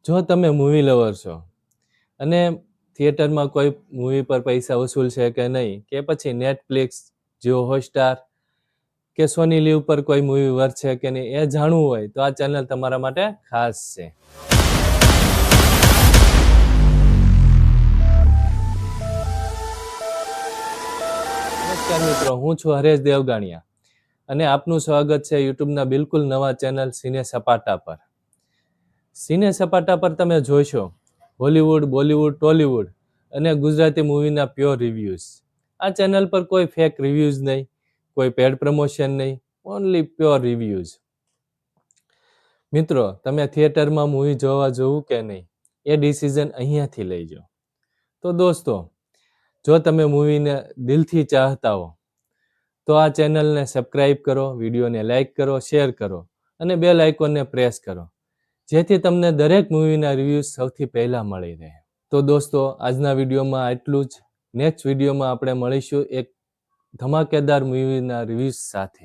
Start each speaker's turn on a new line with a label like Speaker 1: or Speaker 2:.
Speaker 1: જો તમે movie lover છો અને થિયેટરમાં કોઈ મૂવી પર પૈસા વસૂલ છે કે નહીં, કે પછી નેટફ્લિક્સ, જીઓ હોટસ્ટાર કે સોની લીવ પર કોઈ મૂવી વર્થ છે કે નહીં એ જાણવું હોય તો આ ચેનલ તમારા માટે ખાસ છે. નમસ્કાર મિત્રો, હું છું હરેશ દેવગાણિયા અને આપનું સ્વાગત છે યુટ્યુબના બિલકુલ નવા ચેનલ સિને સપાટા પર. સિને સપાટા પર તમે જોશો હોલીવુડ, બોલીવુડ, ટોલીવુડ અને ગુજરાતી મૂવીના પ્યોર રિવ્યૂઝ. આ ચેનલ પર કોઈ ફેક રિવ્યૂઝ નહીં, કોઈ પેડ પ્રમોશન નહીં, ઓનલી પ્યોર રિવ્યૂઝ. મિત્રો, તમે થિયેટરમાં મૂવી જોવા જવું કે નહીં એ ડિસિઝન અહીંયાથી લઈજો. તો દોસ્તો, જો તમે મૂવીને દિલથી ચાહતા હો તો આ ચેનલને સબસ્ક્રાઈબ કરો, વિડીયોને લાઈક કરો, શેર કરો અને બેલ આઇકોનને પ્રેસ કરો, જેથી તમને દરેક મૂવીના રિવ્યૂઝ સૌથી પહેલાં મળી રહે. તો દોસ્તો, આજના વિડીયોમાં આટલું જ. નેક્સ્ટ વિડીયોમાં આપણે મળીશું એક ધમાકેદાર મૂવીના રિવ્યૂઝ સાથે.